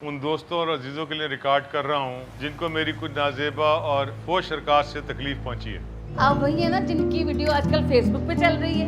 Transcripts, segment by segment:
उन दोस्तों और अजीज़ों के लिए रिकॉर्ड कर रहा हूँ जिनको मेरी कुछ नाजेबा और फोश हरकत से तकलीफ पहुँची है। आप वही है ना जिनकी वीडियो आजकल फेसबुक पे चल रही है।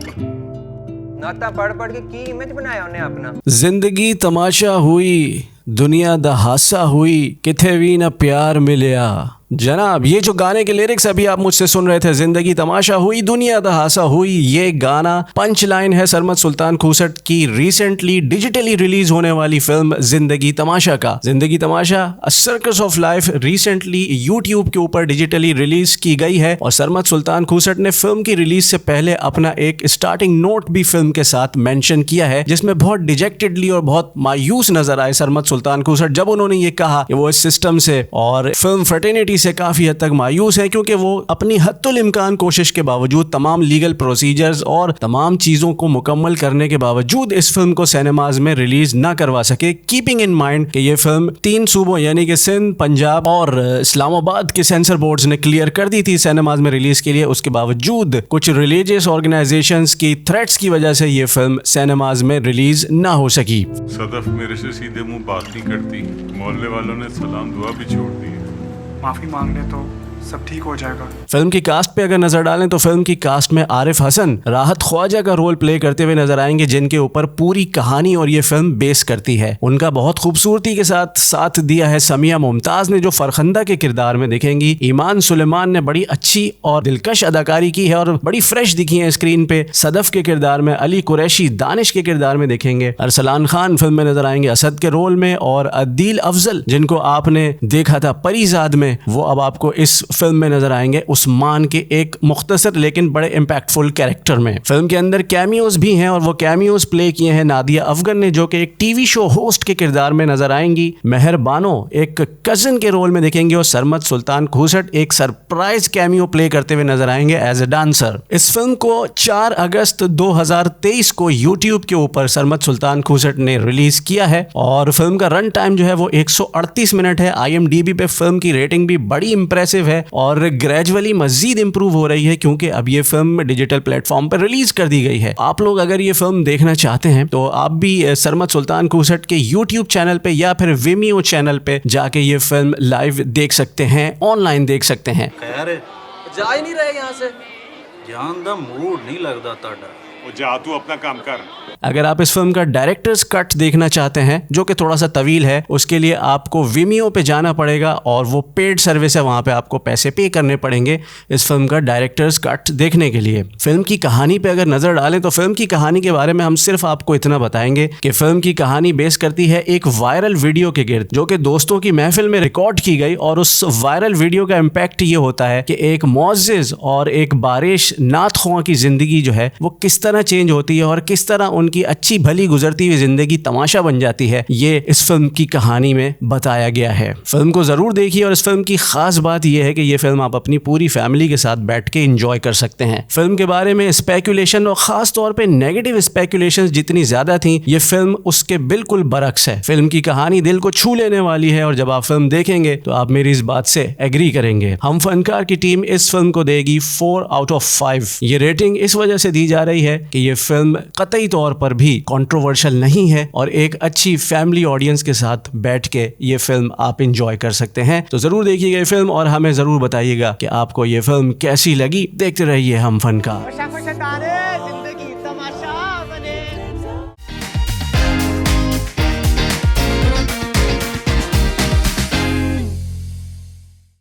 नाता पढ़ पढ़ के की इमेज बनाया उन्हें अपना। जिंदगी तमाशा हुई, दुनिया दा हासा हुई, किथे भी न प्यार मिलया। जनाब, ये जो गाने के लिरिक्स अभी आप मुझसे सुन रहे थे, जिंदगी तमाशा हुई दुनिया दा हासा हुई, ये गाना पंच लाइन है सरमद सुल्तान खूसट की रिसेंटली डिजिटली रिलीज होने वाली फिल्म जिंदगी तमाशा का। Zindagi Tamasha a circus of life recently YouTube के ऊपर डिजिटली रिलीज की गई है और सरमद सुल्तान खूसट ने फिल्म की रिलीज से पहले अपना एक स्टार्टिंग नोट भी फिल्म के साथ मेंशन किया है, जिसमें बहुत डिजेक्टेडली और बहुत मायूस नजर आए सरमद सुल्तान खूसट जब उन्होंने ये कहा कि वो इस सिस्टम से और फिल्म फ्रेटर्निटी से काफी हद तक मायूस है, क्योंकि वो अपनी हद्दुल इम्कान कोशिश के बावजूद तमाम लीगल प्रोसीजर्स और तमाम चीजों को मुकम्मल करने के बावजूद इस फिल्म को सिनेमाज में रिलीज ना करवा सके, कीपिंग इन माइंड कि ये फिल्म 3 सूबों यानी कि सिंध, पंजाब और इस्लामाबाद के सेंसर बोर्ड्स ने क्लियर कर दी थी सिनेमाज में रिलीज के लिए। उसके बावजूद कुछ रिलीजियस ऑर्गेनाइजेशंस की थ्रेट्स की वजह से ये फिल्म सिनेमाज में रिलीज ना हो सकी। सदफ मेरे से सीधे मुंह बात नहीं करती, मोहल्ले वालों ने सलाम दुआ भी छोड़ दी है। माफ़ी मांग ले तो सब ठीक हो जाएगा। फिल्म की कास्ट पे अगर नजर डालें तो फिल्म की कास्ट में आरिफ हसन, राहत ख्वाजा का रोल प्ले करते हुए नजर आएंगे, जिनके ऊपर पूरी कहानी और ये फिल्म बेस करती है। उनका बहुत खूबसूरती के साथ दिया है समिया मुमताज ने, जो फरखंदा के किरदार में दिखेंगी। ईमान सुलेमान ने बड़ी अच्छी और दिलकश अदाकारी की है और बड़ी फ्रेश दिखी है स्क्रीन पे। सदफ के किरदार में अली कुरैशी दानिश के किरदार में दिखेंगे। अरसलान खान फिल्म में नजर आएंगे असद के रोल में, और अदील अफजल जिनको आपने देखा था परिजाद में, वो अब आपको इस फिल्म में नजर आएंगे उस्मान के एक मुख्तसर लेकिन बड़े इम्पैक्टफुल कैरेक्टर में। फिल्म के अंदर कैमियोज भी हैं और वो कैमियोज प्ले किए हैं नादिया अफगन ने, जो कि एक टीवी शो होस्ट के किरदार में नजर आएंगी। मेहर बानो एक कजिन के रोल में दिखेंगे और सरमद सुल्तान खूसट एक सरप्राइज कैमियो प्ले करते हुए नजर आएंगे एज ए डांसर। इस फिल्म को 4 अगस्त 2023 को यूट्यूब के ऊपर सरमद सुल्तान खूसट ने रिलीज किया है और फिल्म का रन टाइम जो है वो 138 मिनट है। IMDb पे फिल्म की रेटिंग भी बड़ी इंप्रेसिव है और ग्रेजुअली मजीद इंप्रूव हो रही है, क्योंकि अब ये फिल्म डिजिटल प्लेटफॉर्म पर रिलीज कर दी गई है। आप लोग अगर ये फिल्म देखना चाहते हैं तो आप भी सरमद सुल्तान खूसट के यूट्यूब चैनल पे या फिर विमियो चैनल पे जाके ये फिल्म लाइव देख सकते हैं, ऑनलाइन देख सकते हैं। खैर जा ही नहीं रहे यहाँ से। जान दा मूड नहीं लगता ताड़ा। वो जा तू अपना काम कर। अगर आप इस फिल्म का डायरेक्टर्स कट देखना चाहते हैं, जो कि थोड़ा सा तवील है, उसके लिए आपको विमियो पे जाना पड़ेगा और वो पेड सर्विस है, वहाँ पे आपको पैसे पे करने पड़ेंगे इस फिल्म का डायरेक्टर्स कट देखने के लिए। फिल्म की कहानी पे अगर नज़र डालें तो फिल्म की कहानी के बारे में हम सिर्फ आपको इतना बताएंगे कि फिल्म की कहानी बेस करती है एक वायरल वीडियो के गिर्द, जो कि दोस्तों की महफिल में रिकॉर्ड की गई। और उस वायरल वीडियो का इम्पैक्ट ये होता है कि एक मुअज़्ज़िज़ और एक बारिश नात ख्वां की ज़िंदगी जो है वो किस तरह चेंज होती है और किस तरह उनकी अच्छी भली गुजरती हुई जिंदगी तमाशा बन जाती है, ये इस फिल्म की कहानी में बताया गया है। फिल्म को जरूर देखिए और इस फिल्म की खास बात यह है कि ये फिल्म आप अपनी पूरी फैमिली के साथ बैठ के एंजॉय कर सकते हैं। फिल्म के बारे में स्पेकुलेशन और खास तौर पे नेगेटिव स्पेकुलेशन जितनी ज्यादा थी, ये फिल्म उसके बिल्कुल बरक्स है। फिल्म की कहानी दिल को छू लेने वाली है और जब आप फिल्म देखेंगे तो आप मेरी इस बात से एग्री करेंगे। हम फनकार की टीम इस फिल्म को देगी 4 आउट ऑफ 5। ये रेटिंग इस वजह से दी जा रही है कि ये फिल्म कतई तौर पर भी कंट्रोवर्शियल नहीं है और एक अच्छी फैमिली ऑडियंस के साथ बैठ के ये फिल्म आप एंजॉय कर सकते हैं। तो जरूर देखिएगा ये फिल्म और हमें जरूर बताइएगा कि आपको ये फिल्म कैसी लगी। देखते रहिए हम फनकार।